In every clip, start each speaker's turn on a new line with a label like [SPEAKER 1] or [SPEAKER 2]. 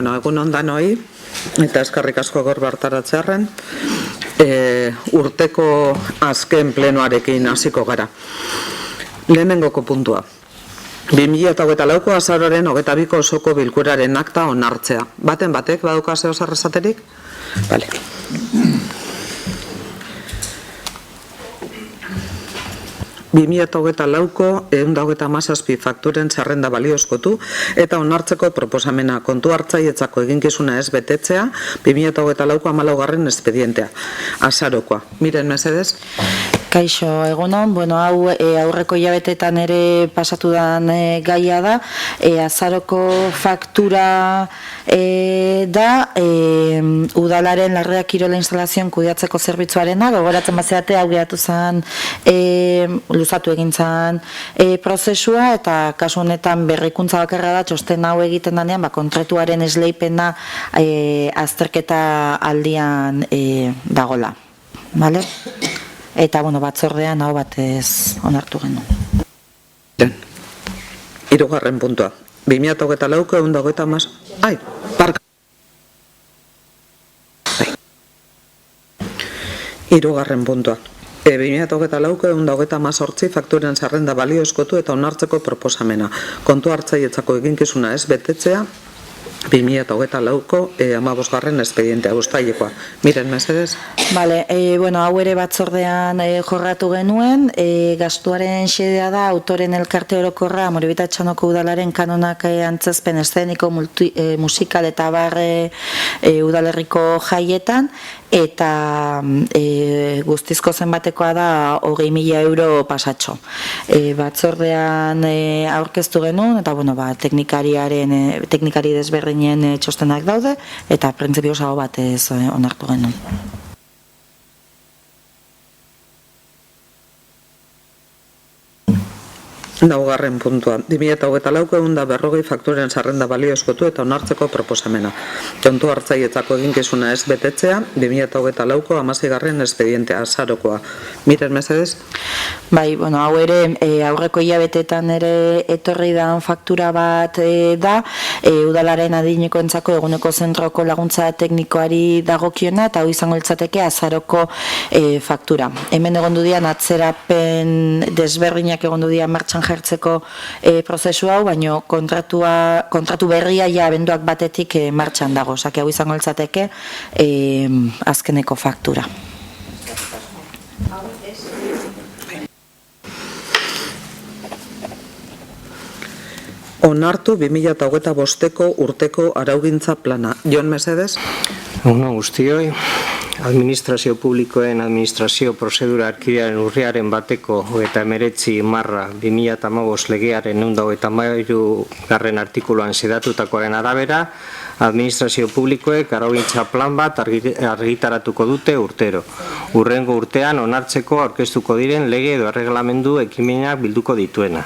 [SPEAKER 1] Bueno, egun ondan hoi, eta eskerrik asko gaur bartaratzearren, urteko azken plenoarekin hasiko gara. Lehenengoko puntua. 2024ko azaroaren 22ko osoko bilkuraren akta onartzea. Baten batek baduka zeo zer esaterik? Vale. Lauko 127 fakturen zerrenda baliozkotu eta onartzeko proposamena kontu hartzaietzako eginkizuna ez betetzea 2024ko 14. espedientea. Azarokoa. Miren, mesedez?
[SPEAKER 2] Kaixo, egunon, hau aurreko hilabetetan ere pasatu dan gaia da, azaroko faktura da, udalaren Larrea Kirola instalazioan kudeatzeko zerbitzuarena, gogoratzen bazeate hau geratu zen, luzatu egin zen prozesua, eta kasu honetan berrikuntza bakarra da, txosten hau egiten danean, kontratuaren esleipena azterketa aldian dagola. Bale? Eta, batzordean hau batez onartu genuen.
[SPEAKER 1] Hirugarren puntua. 2024ko 130... Ai, parka. Hirugarren puntua. 2024ko 138 fakturen zerrenda baliozkotu eta onartzeko proposamena. Kontu hartzaietzako eginkizuna ez betetzea 2024ko 15. espedientea uztailekoa. Miren, mesedez?
[SPEAKER 2] Bale, hau ere batzordean jorratu genuen, gastuaren xedea da autoren elkarte orokorra Amoribita Etxanoko udalaren kanonak antzezpen eszeniko, musikal eta barre udalerriko jaietan, eta guztizko zenbatekoa da 20.000 euro pasatxo. Batzordean aurkeztu genuen, eta teknikari desberdinen txostenak daude, eta printzipioz hau batez onartu genuen.
[SPEAKER 1] Laugarren puntua. 2024ko 140 fakturen zerrenda baliozkotu eta onartzeko proposamena. Kontu hartzaietzako eginkizuna ez betetzea 2024ko 16. espedientea azarokoa. Miren, mesedez?
[SPEAKER 2] Bai, hau ere aurreko hilabetetan ere etorri da faktura bat da, udalaren adinekoentzako eguneko zentroko laguntza teknikoari dagokiona, eta hau izango litzateke azaroko faktura. Hemen egondu dian atzerapen desberdinak egondu dian martxan jartzeko prozesu hau, baina kontratu berria ja abenduak batetik martxan dago, hau izango litzateke azkeneko faktura.
[SPEAKER 1] Onartu 2025ko urteko araugintza plana. Jon, mesedez?
[SPEAKER 3] Guztioi, administrazio publikoen administrazio prozedura arkidearen urriaren bateko 29/2015 legearen 123. Artikuluan zedatutakoaren arabera, administrazio publikoek araugintza plan bat argitaratuko dute urtero. Hurrengo urtean onartzeko aurkeztuko diren lege edo erreglamendu ekimenak bilduko dituena.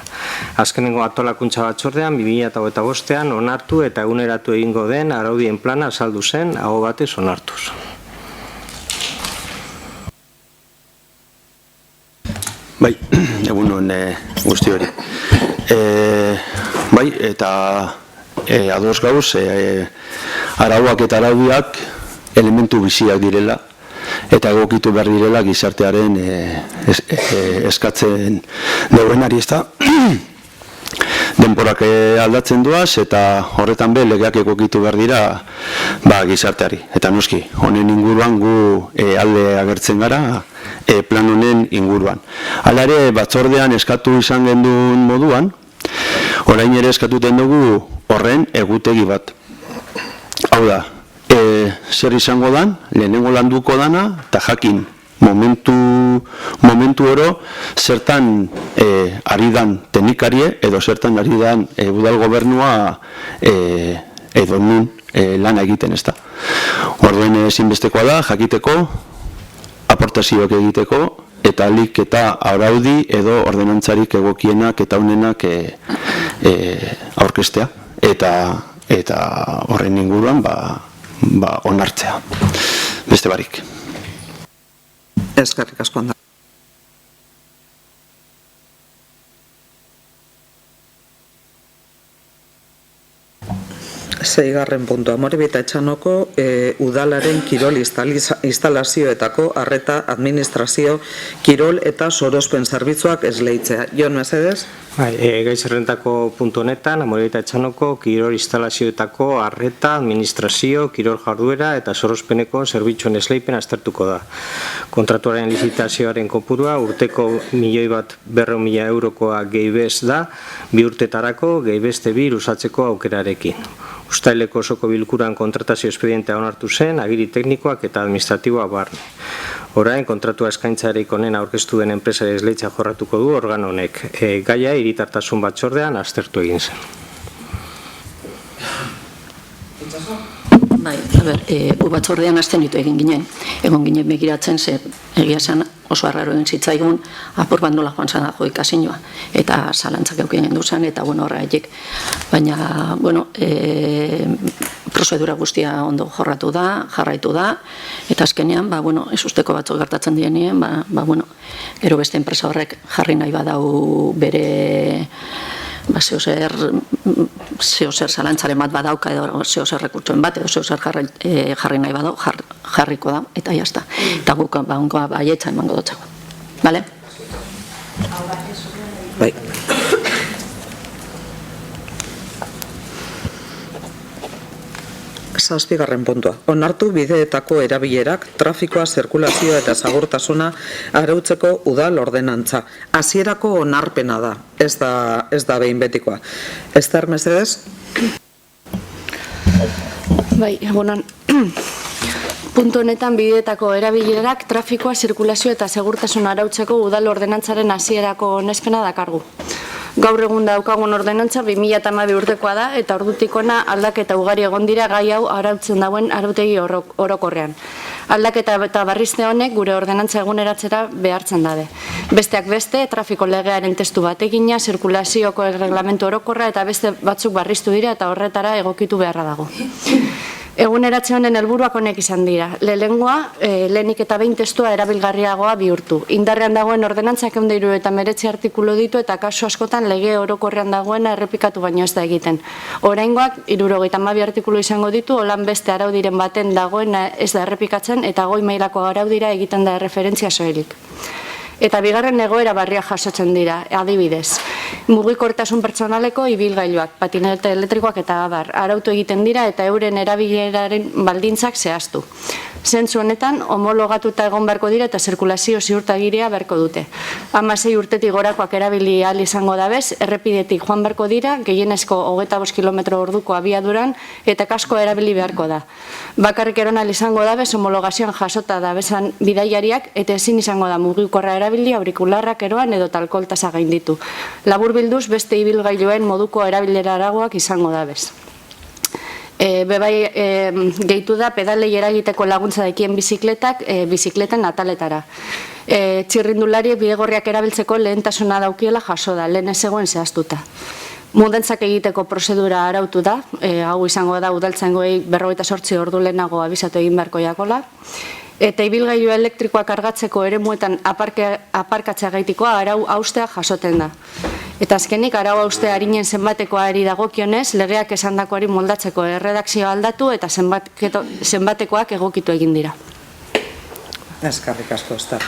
[SPEAKER 3] Azkenengo antolakuntza batzordean 2025an onartu eta eguneratu egingo den araudien plana azaldu zen aho batez onartuz.
[SPEAKER 4] Bai, egunon guzti hori. Bai, eta ados gauz, arauak eta araudiak elementu biziak direla, eta egokitu behar direla gizartearen eskatzen dauenari, ez da. Denporak aldatzen duaz, eta horretan be legeak egokitu behar dira gizarteari. Eta noski, honen inguruan gu alde agertzen gara, plan honen inguruan. Hala ere, batzordean eskatu izan genduen moduan, orain ere eskatuten dugu horren egutegi bat. Hau da, zer izango dan, lehenengo landuko dana, eta jakin momentu oro zertan ari dan teknikarie edo zertan ari dan udal gobernua edo nun lana egiten, ez da. Orduen ezinbestekoa da, jakiteko, aportazioak egiteko, eta alik eta araudi edo ordenantzarik egokienak eta honenak aurkeztea. Eta horren inguruan onartzea. Beste barik.
[SPEAKER 1] Eskerrik asko handa. 6. puntua, Amorebita Etxanoko udalaren kirol instalazioetako arreta administrazio kirol eta sorospen zerbitzuak esleitzea. Jon, mesedez?
[SPEAKER 3] Gai zerrendako puntu honetan, Amorebita Etxanoko kirol instalazioetako arreta administrazio kirol jarduera eta sorospeneko zerbitzuen esleipen aztertuko da. Kontratuaren lizitazioaren kopurua urteko 1.200.000 eurokoa gehi da, 2 urtetarako gehi beste 2 luzatzeko aukerarekin. Uztaileko osoko bilkuran kontratazio espedientea onartu zen, agiri teknikoak eta administratiboa barne. Orain, kontratua eskaintzarik honen aurkeztu den enpresari esleitzea jorratuko du organo honek. Gaia hiritartasun batzordean aztertu egin zen.
[SPEAKER 5] Bai, batzordean aztenitu egin ginen. Egon ginen begiratzen, ze egia zen oso arraro egin zitzaigun, apur bat nola joan zan jo ikasinua. Eta zalantzak eukien gendu zen, eta horregatik. Baina, prozedura guztia ondo jorratu da, jarraitu da, eta azkenean, ez usteko batzuk gertatzen dienien, gero beste enpresa horrek jarri nahi badau bere zeozer zalantzaren bat badauka edo zeozer rekurtsoen bat edo zeozer jarri nahi badau jarriko da, eta jazta. Eta guk ongoa baietza emango dutxeko. Bale?
[SPEAKER 1] Bai. Zazpigarren puntua. Onartu bideetako erabilerak, trafikoa, zirkulazioa eta segurtasuna arautzeko udal ordenantza. Hasierako onarpena da, ez da behin betikoa. Ester, mesedez?
[SPEAKER 6] Bai, egunon. Puntu honetan bideetako erabilerak, trafikoa, zirkulazioa eta segurtasuna arautzeko udal ordenantzaren hasierako onespena dakargu. Gaur egun daukagun ordenantza 2012 urtekoa da eta ordutik hona aldaketa ugari egon dira gai hau arautzen dauen arautegi orokorrean. Aldaketa eta berrizte honek gure ordenantza eguneratzera behartzen dabe. Besteak beste, trafiko legearen testu batekina, zirkulazioko erreglamentu orokorra eta beste batzuk berriztu dira eta horretara egokitu beharra dago. Eguneratze honen helburuak honek izan dira. Lehenengoa, lehenik eta behin testua erabilgarriagoa bihurtu. Indarrean dagoen ordenantzak 139 artikulu ditu eta kasu askotan lege orokorrean dagoena errepikatu baino ez da egiten. Oraingoak 72 artikulu izango ditu, holan beste araudiren baten dagoena ez da errepikatzen eta goi mailako araudira egiten da referentzia soilik. Eta bigarren egoera barria jasotzen dira, adibidez. Mugikortasun pertsonaleko ibilgailuak, patinete elektrikoak eta abar, arautu egiten dira eta euren erabileraren baldintzak zehaztu. Zentzu honetan, homologatuta egon beharko dira eta zirkulazio ziurtagiria beharko dute. 16 urtetik gorakoak erabili ahal izango dabez, errepidetik joan beharko dira, gehienezko 25 km/h abiaduran eta kasko erabili beharko da. Bakarrik eron ahal izango dabez, homologazioan jasota dabezan bidaiariak eta ezin izango da mugikorra erabili aurikularrak eroan edo alkoholtasa gainditu. Labur bilduz, beste ibilgailuen moduko erabilera aragoak izango dabez. Bebai gehitu da pedalei eragiteko laguntza dakien bizikletak bizikleten ataletara. Txirrindulariek bidegorriak erabiltzeko lehentasuna daukiela jaso da, lehen ez zegoen zehaztuta. Mudantzak egiteko prozedura arautu da, hau izango da udaltzaingoei 48 ordu lehenago abisatu egin beharko jakola. Eta ibilgailu elektrikoak kargatzeko eremuetan aparkatzea gaitikoa arau haustea jasoten da. Eta azkenik, arau haustea arinen zenbatekoari dagokionez, legeak esandakoari moldatzeko erredakzioa aldatu eta zenbatekoak egokitu egin dira.
[SPEAKER 1] Eskerrik asko, Ester.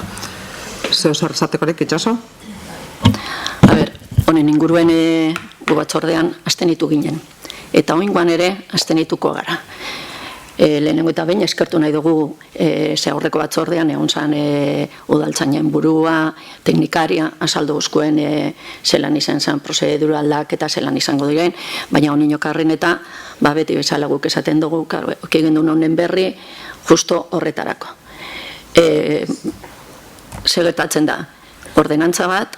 [SPEAKER 1] Zeo zer esatekorik, Itxaso?
[SPEAKER 5] Honen inguruen gu batzordean abstenitu ginen. Eta oraingoan ere abstenituko gara. Lehenengo eta behin eskertu nahi dugu aurreko batzordean egon zan udaltzainen burua, teknikaria, azaldu guzkuen zelan izan zen prozedura aldaketa zelan izango diren, baina honin okarren eta beti bezala guk esaten dugu, egin duen honen berri, justo horretarako. Segertatzen da, ordenantza bat,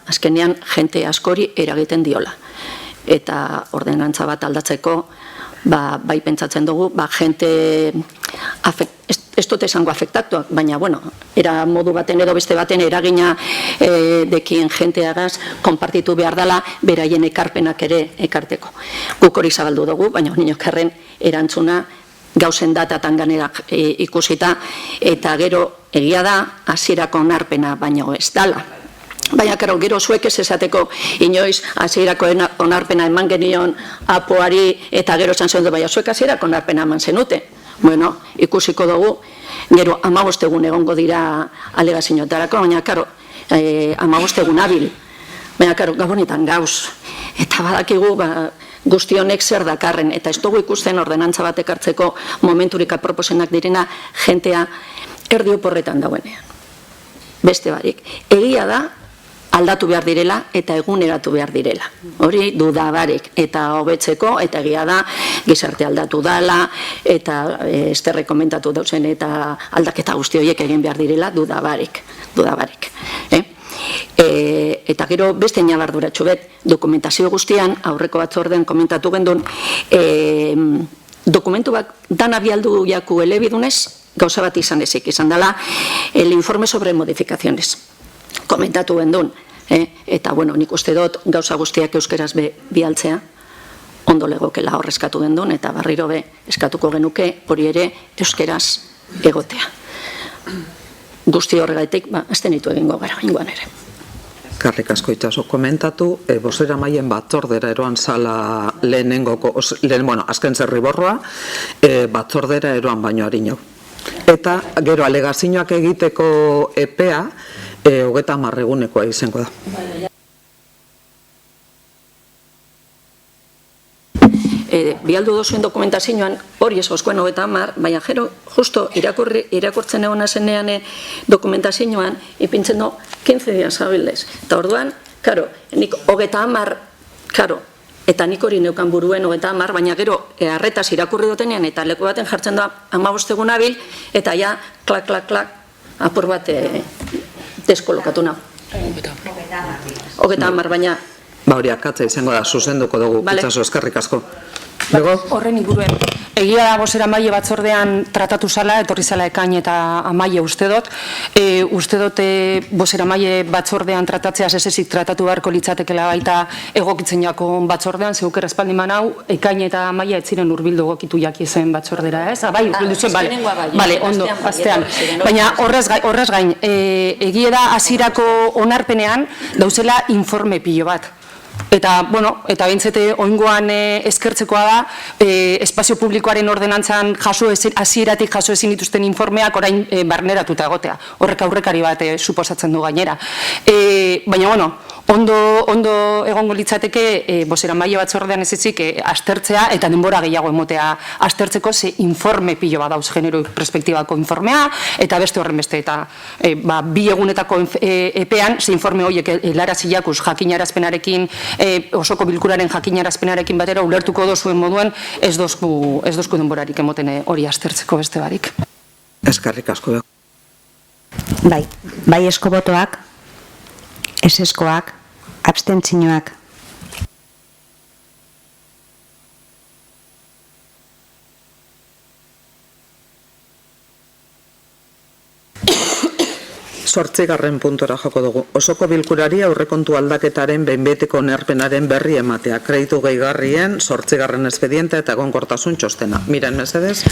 [SPEAKER 5] azkenean jente askori eragiten diola. Eta ordenantza bat aldatzeko, bai pentsatzen dugu, jente, ez dut esango afektatuak, baina, era modu baten edo beste baten eragina dekien jenteagaz konpartitu behar dela beraien ekarpenak ere ekarteko. Guk hori zabaldu dugu, baina ninokarren erantzuna gauzen datatan ganera ikusita, eta gero egia da hasierako onarpena baino ez dala. Baina, karo, gero zuek ez esateko inoiz hasierako onarpena eman genion apoari eta gero esan zen baina zuek hasierako onarpena eman zenute. Bueno, ikusiko dugu, gero 15 egun egongo dira alegazioetarako, baina, karo, 15 egun habil. Baina, karo, gabonetan gauz. Eta badakigu, guzti honek zer dakarren, eta ez dugu ikusten ordenantza bat ekartzeko momenturik aproposenak direna jentea erdi oporretan dauenean. Beste barik. Egia da, aldatu behar direla eta eguneratu behar direla. Hori dudabarik eta hobetzeko, eta egia da, gizarte aldatu dala, eta esterre komentatu dauzen eta aldaketa guzti horiek egin behar direla dudabarik. Eta gero beste nabarduratxo bet, dokumentazio guztian, aurreko batzordean komentatu gendun, dokumentu bat dana bialdu jaku elebidunez, gauza bat izan ezik, izan dela el informe sobre modificaciones. Komentatu gendun, eta bueno, nik uste dut gauza guztiak euskeraz bialtzea, ondo legokela horrezkatu gendun, eta barriro be eskatuko genuke hori ere euskeraz egotea. Guzti horregaitik, aztenitu egingo gara ingoan ere.
[SPEAKER 1] Karrik asko itxaso komentatu, bozeramaien batzordera eroan zala lehenengoko, azken zerriborroa, batzordera eroan baino harino. Eta gero alegazioak egiteko epea, 30 egunekoa izango da.
[SPEAKER 5] Bialdu dozuen dokumentazioan hori ez oskoen 30, baina gero justo irakurtzen egona zenean dokumentazioan ipintzen do 15 días hábiles. Eta orduan, karo, nik 30, karo, eta nik hori neukan buruen 30, baina gero arretaz irakurri dutenean eta leku baten jartzen da 15 egun habil, eta ja, klak, klak, klak, apur bat deskolokatu nago. 30, baina...
[SPEAKER 1] Hori akatza izango da, zuzenduko dugu, itxaso, eskerrik asko.
[SPEAKER 7] Horren inguruen, egia da bozeramaile batzordean tratatu zala, etorri zala ekain eta amaile uste dut. Uste dut bozeramaile batzordean tratatzea ezezik tratatu beharko litzatekela baita egokitzen jako batzordean, zeuker espaldi manau, ekain eta amaile ez ziren urbildu egokitu jaki zen batzordera, ez? Bai, urbildu zen, bale, ondo, aztean. Baina horrez gain, egia da hasierako onarpenean dauzela informe pilo bat. Eta, bueno, eta bintzete oingoan eskertzekoa da, espazio publikoaren ordenantzan hasieratik jaso ezin dituzten informeak orain barneratuta egotea. Horrek aurrekari bat suposatzen du gainera. Baina, bueno, ondo egongo litzateke bozeramaile batzordean ez ezik aztertzea eta denbora gehiago emotea aztertzeko ze informe pilo bat dauz genero perspektibako informea eta beste horren beste eta 2 egunetako epean ze informe horiek helaraziakuz jakinarazpenarekin osoko bilkuraren jakinarazpenarekin batera ulertuko dozuen moduan ez dozku denborarik emoten hori aztertzeko beste barik.
[SPEAKER 1] Eskerrik asko.
[SPEAKER 8] Bai esko botoak, eseskoak, abstentzioak.
[SPEAKER 1] Zortzigarren puntora joko dugu. Osoko bilkurari aurrekontu aldaketaren behinbetiko onarpenaren berri ematea. Kreditu gehigarrien, 8. espedientea eta egonkortasun txostena. Miren, mesedez?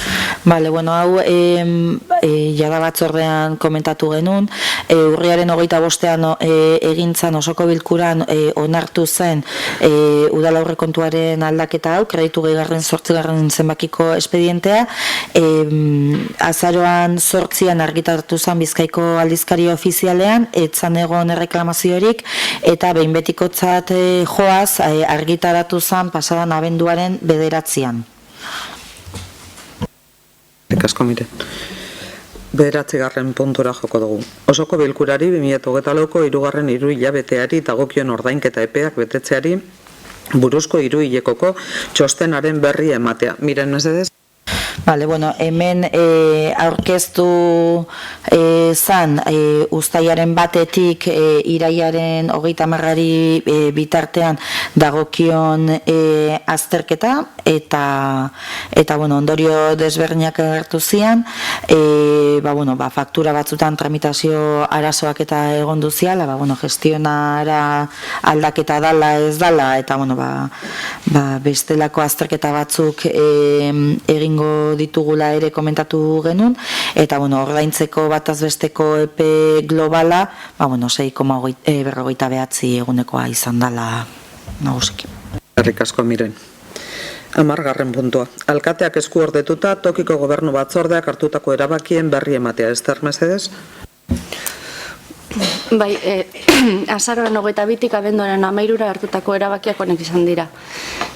[SPEAKER 2] Bale, bueno, hau jada batzordean komentatu genuen. Urriaren 25ean egintzan osoko bilkuran onartu zen udal aurrekontuaren aldaketa hau, kreditu gehigarren 8. zenbakiko espedientea. Azaroan 8an argitaratu zen Bizkaiko aldizkari ofizialean, etzan egon erreklamaziorik, eta behin betikotzat joaz argitaratu zen pasadan abenduaren 9.
[SPEAKER 1] Asko mire. 9. puntura joko dugu. Osoko bilkurari 2024ko 3. hiruhilabeteari dagokion ordainketa epeak betetzeari buruzko 3 hilekoko txostenaren berri ematea. Miren, mesedez?
[SPEAKER 2] Bale, bueno, hemen aurkeztu zan uztailaren batetik irailaren 30 bitartean dagokion azterketa eta bueno, ondorio desberdinak agertu zian, faktura batzutan tramitazio arazoak eta egon duziala, gestionara aldaketa dala ez dala eta bestelako azterketa batzuk egingo ditugula ere komentatu genuen, eta ordaintzeko batazbesteko epe globala 6,49 egunekoa izan dela nagusiki.
[SPEAKER 1] Eskerrik asko Miren. 10. puntua. Alkateak esku ordetuta tokiko gobernu batzordeak hartutako erabakien berri ematea. Ester, mesedez?
[SPEAKER 6] Bai, azaroan 22-tik abenduaren 13-ra hartutako erabakiak honek izan dira.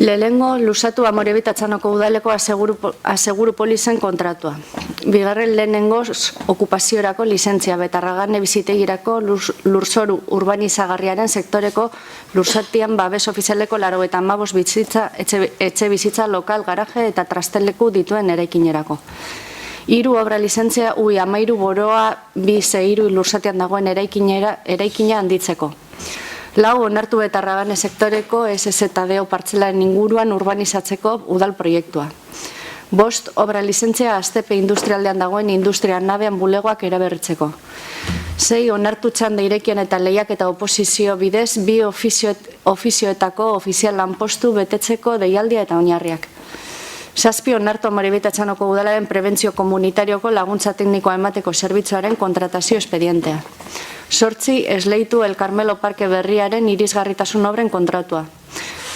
[SPEAKER 6] Lehenengo, luzatu Amorebit Atxanoko udaleko aseguru polizen kontratua. Bigarren lehenengoz, okupaziorako lizentzia betarragane bizitegirako lurzoru urbanizagarriaren sektoreko lurzatian babes ofizialeko 95 etxe bizitza lokal, garaje eta trasteleku dituen eraikinerako. 3 obra lizentzia UI13 boroa 2-3 lurzatean dagoen eraikina handitzeko. 4 onartu betarragane sektoreko SZDO partzelaren inguruan urbanizatzeko udal proiektua. 5 obra lizentzia Aztepe industrialdean dagoen industria nabean bulegoak eraberritzeko. 6 onartu txanda irekien eta lehiak eta oposizio bidez 2 ofizioetako ofizial lanpostu betetzeko deialdia eta oinarriak. 7 onartu Amorebit Atxanoko udalaren prebentzio komunitarioko laguntza teknikoa emateko zerbitzuaren kontratazio espedientea. 8 esleitu El Carmelo Parke berriaren irisgarritasun obren kontratua.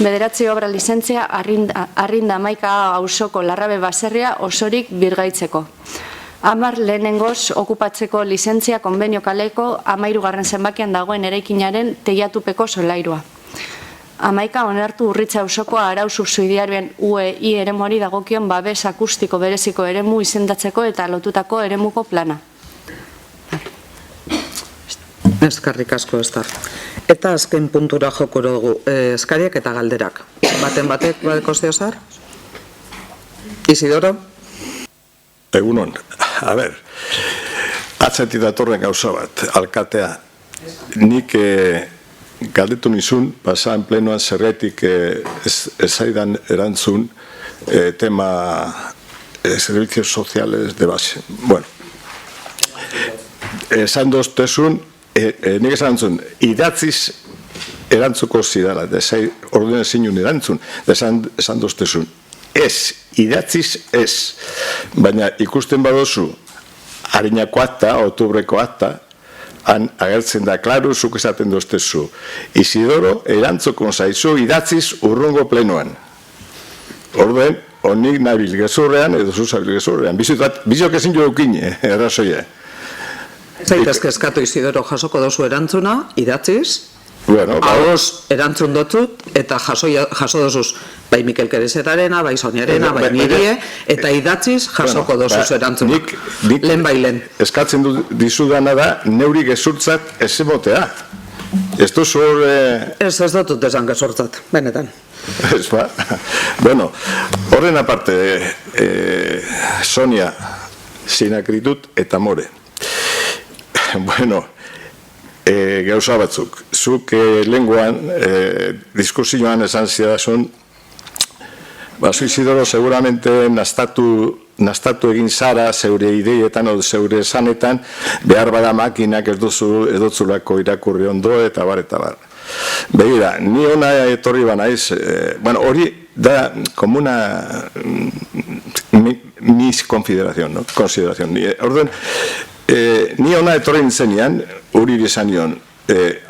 [SPEAKER 6] 9 obra lizentzia Arrinda Amaika auzoko Larrabe baserria osorik birgaitzeko. 10 lehenengoz okupatzeko lizentzia konbenio kaleko 13. zenbakian dagoen eraikinaren teiatupeko solairua. 11 onartu Urritza auzoko arau subsidiarioen UEI eremuari dagokion babes akustiko bereziko eremu izendatzeko eta lotutako eremuko plana.
[SPEAKER 1] Eskerrik asko, Ester. Eta azken puntura joko dugu, eskariak eta galderak. Batek badeko zeozar? Isidoro?
[SPEAKER 9] Egunon, a ber, atzetik datorren gauza bat, alkatea, nik galdetu nizun, pasan plenoan zerretik ezaidan erantzun tema servicios sociales de base. Bueno, esan doztezun, nik esan zuen, idatziz erantzuko zidala, orduen zinun erantzun, esan doztezun, ez, idatziz ez, baina ikusten badozu, harinako akta, oktubreko akta, han agertzen da, klaru, zuk esaten doztezu. Isidoro, erantzuko zaizu idatziz urrungo plenoan. Orduen, honik nabil gezurrean, edo zuzabil gezurrean. Bizok ezin jo eukin, errazoia.
[SPEAKER 1] Zaitezke eskatu Isidoro jasoko dozu erantzuna, idatziz,
[SPEAKER 9] bueno,
[SPEAKER 1] ahoz erantzun dotzut, eta jaso dozuz, bai Mikel Kerezetarena, bai Soniarena, bai nirie, eta idatziz jasoko dozuz erantzuna. Lehen bai lehen.
[SPEAKER 9] Eskatzen dizudana da, neuri gezurtzat ez emotea. Ez duzu hor...
[SPEAKER 1] Ez dutut esan gezurtzat, benetan.
[SPEAKER 9] Ez ba? Bueno, horren aparte, Sonia, Sinakritut eta More. Bueno, gauza batzuk. Zuk lenguan, diskursioan esan zidazun, zu Isidoro seguramente nastatu egin zara zeure ideietan o zeure esanetan, behar bada makinak ez dutzulako irakurri ondo eta bar. Begira, ni ona etorri banaiz, bueno, hori da como una misconsideración, ¿no? Consideración. Orden, ni ona etorri nintzenean, hori izan nion,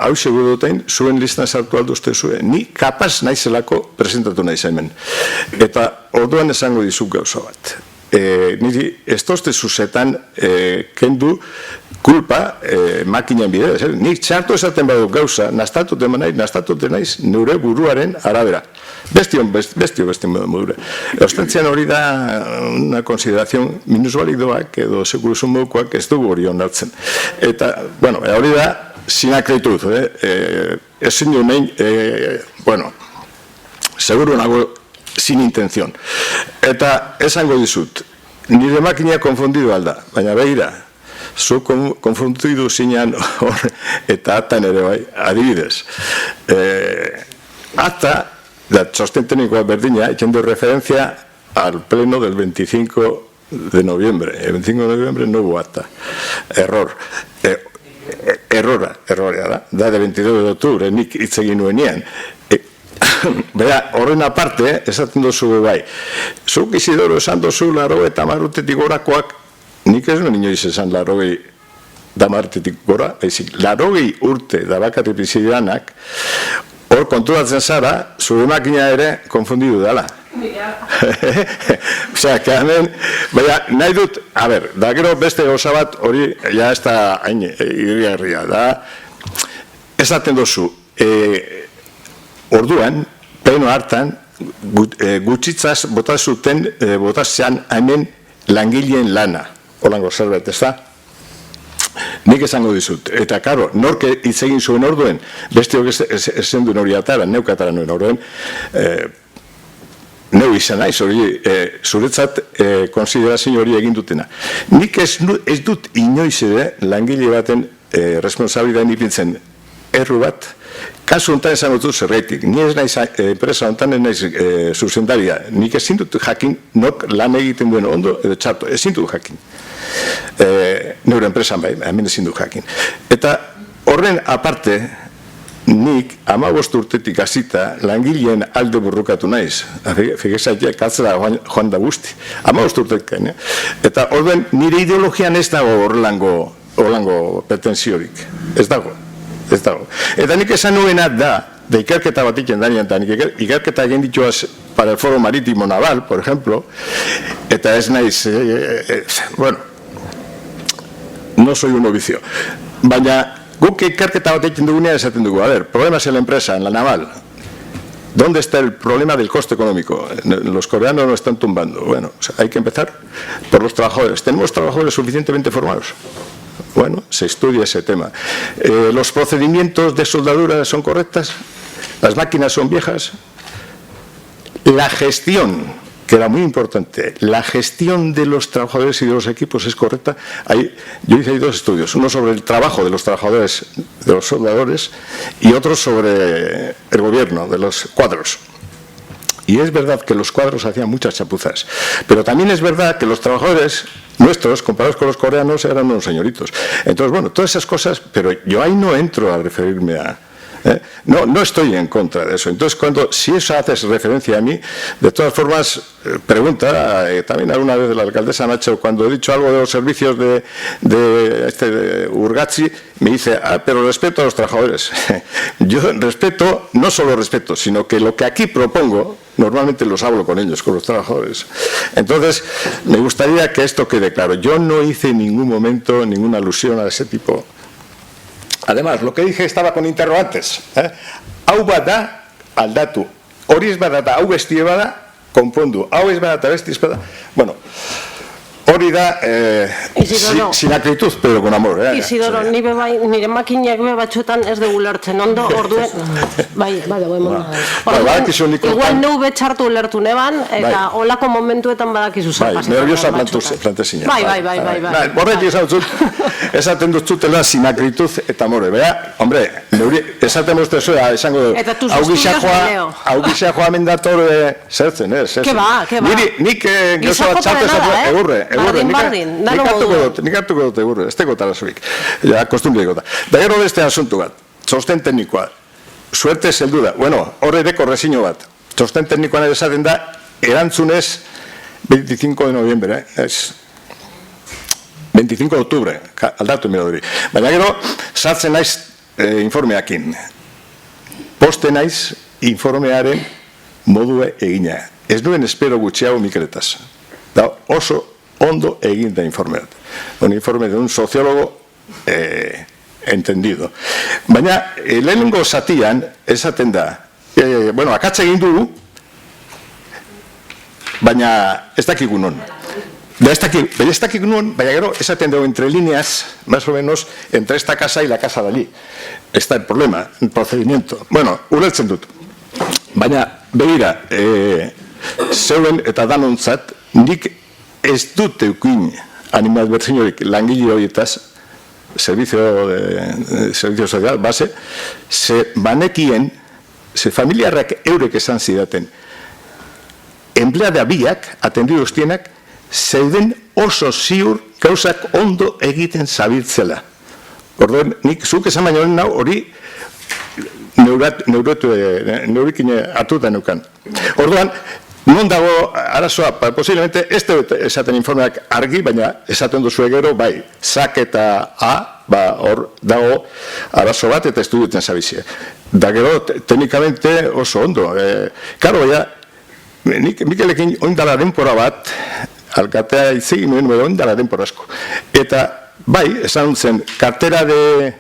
[SPEAKER 9] hau seguru duten, zuen listan sartu alduzte zuen, ni kapaz naizelako presentatu naiz hemen. Eta orduan esango dizuk gauza bat. Niri ez tozte zuzetan kendu kulpa makinen bidez. Nik txartu esaten baduk gauza, nastatuten naiz nure buruaren arabera. Bestio modure. Ostentzian hori da una consideración minusvalidoak edo segurusun modukoak ez dugu hori onartzen. Eta, bueno, hori da Sinakritut, ezin du nahi, bueno, seguro nago sin intención. Eta esango dizut, nire makina konfundidu alda, baina behira, zu konfundidu zinean hor, eta atan ere bai, adibidez. Ata, da txosten teknikoa berdina, echando referencia al pleno del 25 de noviembre. El 25 de noviembre no hubo acta. Error. Errorea da de 22 de octubre, nik hitz egin nuenean. Bera, horren aparte, esaten duzu bai. Zuk Isidoro esan duzu 80 urtetik gorakoak, nik ez nuen inoiz esan 80 urtetik gora, 80 urte da bakarrik bizi diranak, hor konturatzen zara, zure makina ere konfundidu dela. Osea, que hemen, baina, nahi dut, a ber, da gero beste gauza bat hori, ja ez da hain irriarria, da, esaten duzu, orduan, pleno hartan, gutxitzaz botaztean hemen langileen lana, holango zerbait, ez da? Nik esango dizut, eta karo, norke hitz egin zuen orduen, besteok ezen duen hori atara, neukatara nuen orduen, neu izan naiz, hori, zuretzat konsiderazio hori egin dutena. Nik ez dut inoiz ere langile baten responsabilidaden ipintzen erru bat, kasu honetan esan dut zerretik, ni ez naiz enpresa honetan ez naiz zuzendaria, nik ezin dut jakin nok lan egiten duen ondo edo txarto, ezin dut jakin. Neure enpresan bai, hemen ezin dut jakin. Eta horren aparte, nik 15 urtetik hasita langileen alde burrukatu naiz. Figezaitek, katzera joan da guzti. 15 urtetik, eta horren nire ideologian ez dago horrelango pretensiorik. Ez dago. Eta nik esan nuena da ikerketa bat iken danean, eta nik ikerketa egin dituaz para el Foro Marítimo Naval, por ejemplo, eta ez naiz, bueno, no soy un novicio, baina guk ikerketa bat egin dugunean esaten dugu, a ver, problemas en la empresa, en la naval, ¿dónde está el problema del coste económico? Los coreanos no están tumbando. Bueno, o sea, hay que empezar por los trabajadores. ¿Tenemos trabajadores suficientemente formados? Bueno, se estudia ese tema. ¿Los procedimientos de soldadura son correctas? ¿Las máquinas son viejas? La gestión, que era muy importante, la gestión de los trabajadores y de los equipos es correcta. Yo hice 2 estudios, uno sobre el trabajo de los trabajadores, de los soldadores, y otro sobre el gobierno, de los cuadros. Y es verdad que los cuadros hacían muchas chapuzas, pero también es verdad que los trabajadores nuestros, comparados con los coreanos, eran unos señoritos. Entonces, bueno, todas esas cosas, pero yo ahí no entro a referirme a... No estoy en contra de eso. Entonces, si eso haces referencia a mí, de todas formas, pregunta, también alguna vez la alcaldesa Nacho, cuando he dicho algo de los servicios de Urgatzi, me dice, pero respeto a los trabajadores. Yo respeto, no solo respeto, sino que lo que aquí propongo, normalmente los hablo con ellos, con los trabajadores. Entonces, me gustaría que esto quede claro. Yo no hice en ningún momento ninguna alusión a ese tipo. Además, lo que dije estaba con interrogantes. Hau bada aldatu. Hori ez bada hau bestie bada, konpondu. Hau ez bada bestie bada. Bueno, hori da sin acritud, pero con amor.
[SPEAKER 10] Isidoro, nire makinak be batzuetan ez dugu lertzen ondo, orduen... Bai, igual neu betxartu lertu neban, eta olako momentuetan badakizu zer pasetan.
[SPEAKER 9] Nerviosa plantezina.
[SPEAKER 10] Bai.
[SPEAKER 9] Horrek esaten dut zutela sin acritud eta amore. Bera, hombre, esaten bostezua, esango hau gizea joa mendator zertzen, ez?
[SPEAKER 10] Ke ba.
[SPEAKER 9] Nik gauza bat txartu egurre. Nik hartuko dut egurre, ez teko tarazurik. Ja, kostumbriko da. Da gero beste asuntu bat, txosten teknikoa. Suerte zeldu da. Bueno, horre deko rezino bat. Txosten teknikoan esaten da, erantzunez 25 de noviembre, ez? 25 de octubre, aldatu emira duri. Baina gero, sartzen naiz informeakin. Poste naiz informearen modue egina. Ez duen espero gutxiago Mikeletaz. Da oso ondo egin da informe. Un informe de un sociólogo entendido. Baina, lehenengo zatian, esaten da, bueno, akatsa egin dugu, baina ez dakigu non. Ez dakigu non, baina gero, esaten dugu entre líneas, más o menos, entre esta casa y la casa de allí. Está el problema, el procedimiento. Bueno, ulertzen dut. Baina, begira, zeuen eta danontzat, nik ez dut eukin animadversiorik langile horietaz, servicio social base, ze banekien, ze familiarrak eurek esan zidaten, empleada biak, atendido ostienak, zeuden oso ziur gauzak ondo egiten zabiltzela. Orduan, nik zuk esan baino hori neurikin hartuta neukan. Orduan, non dago arazoa, posiblemente, ez dut esaten informeak argi, baina esaten duzu gero, bai, sak eta A, hor dago arazo bat eta ez duten zabizie. Da gero, teknikamente oso ondo. Karo, nik Mikelekin oindala denpora bat, alkatea itzegin nuen oindala denpora asko. Eta, bai, esan zen, cartera de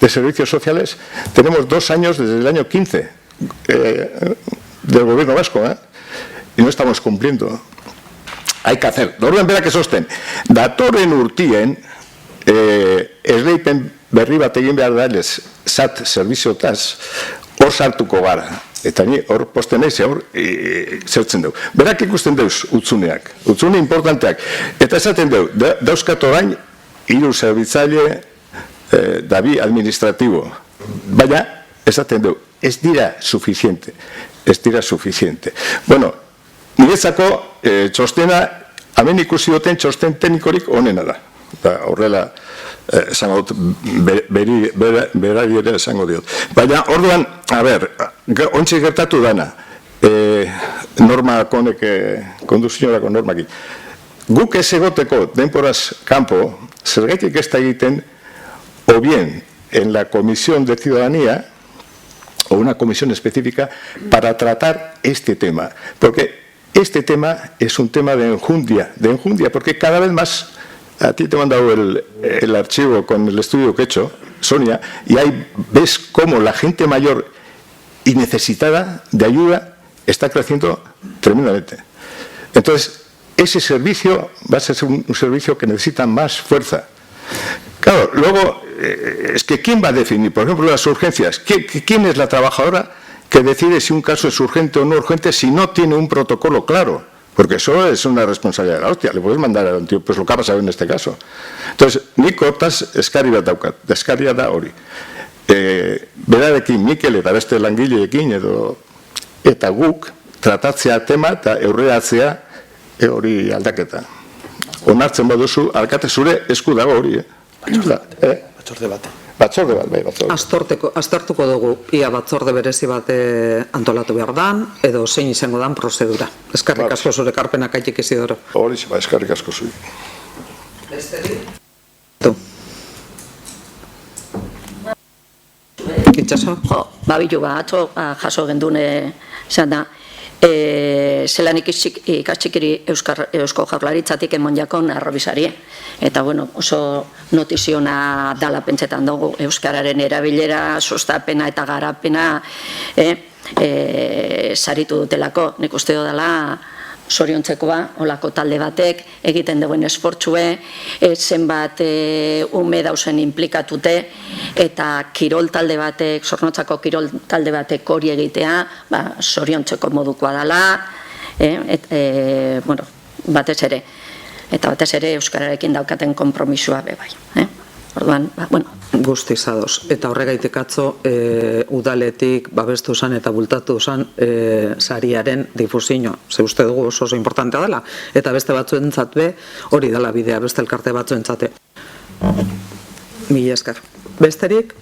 [SPEAKER 9] servicios sociales, tenemos 2 años desde el año 15 del gobierno vasco, y no estamos cumpliendo. Hay que hacer. Orduan berak esosten, datorren urtien, esleipen berri bat egin behar da, SAT serviziotaz, hor sartuko gara. Eta ni hor posten naiz, hor zertzen dugu. Berak ikusten deuz utzuneak, utzune importanteak. Eta esaten dugu, dauzkat orain, 3 zerbitzaile, dabi administratibo. Baina, esaten dugu, ez dira suficiente. Ez dira suficiente. Bueno, niretzako txostena, hemen ikusi duten txosten teknikorik onena da. Horrela, esango dut, berari ere esango diot. Baina, orduan, a ber, ontsi gertatu dana, norma konek, konduziorako normakin. Guk ez egoteko denporaz kanpo, zergaitik ez da egiten, o bien en la Comisión de Ciudadanía, o una comisión específica, para tratar este tema. Porque este tema es un tema de enjundia, porque cada vez más, a ti te he mandado el archivo con el estudio que he hecho, Sonia, y ahí ves cómo la gente mayor y necesitada de ayuda está creciendo tremendamente. Entonces, ese servicio va a ser un servicio que necesita más fuerza. Claro, luego, es que ¿quién va a definir? Por ejemplo, las urgencias. ¿Quién es la trabajadora que decide si un caso es urgente o no urgente si no tiene un protocolo claro? Porque eso es una responsabilidad de la hostia. Le puedes mandar a un tío, pues lo que ha pasado en este caso. Entonces, nik hortaz eskari bat daukat. Eskaria da hori. Berarekin, Mikel eta beste langileekin eta guk tratatzea tema eta aurreratzea hori aldaketa. Onartzen baduzu, alkate zure esku dago hori.
[SPEAKER 4] Batzorde bat.
[SPEAKER 9] Batzorde bat, bai, batzorde.
[SPEAKER 1] Aztertuko dugu, ia batzorde berezi bat antolatu behar dan, edo zein izango dan prozedura. Eskerrik asko zure karpenak aitik Isidoro.
[SPEAKER 9] Hori, eskerrik asko zui.
[SPEAKER 1] Itxaso?
[SPEAKER 5] Babilu atzo jaso gendune zan da, zelan ikastxikiri Eusko Jaurlaritzatik emon jakon arrobisari. Eta, bueno, oso notiziona dala pentsetan dugu Euskararen erabilera, sustapena eta garapena saritu dutelako. Nik uste dela zoriontzekoa, olako talde batek, egiten duen esportzue, zenbat ume dauzen implikatute, eta kirol talde batek, Zornotzako kirol talde batek hori egitea, zoriontzeko modukoa dela, bueno, batez ere. Eta batez ere Euskararekin daukaten konpromisua bebai. Orduan, bueno.
[SPEAKER 1] Guztiz ados. Eta horregaitik atzo, udaletik babestu zan eta bultatu zan sariaren difusinoa. Ze uste dugu oso importantea dela. Eta beste batzuentzat be, hori dela bidea, beste elkarte batzuentzate. Mila esker. Besterik?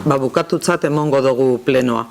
[SPEAKER 1] Bukatutzat emongo dugu plenoa.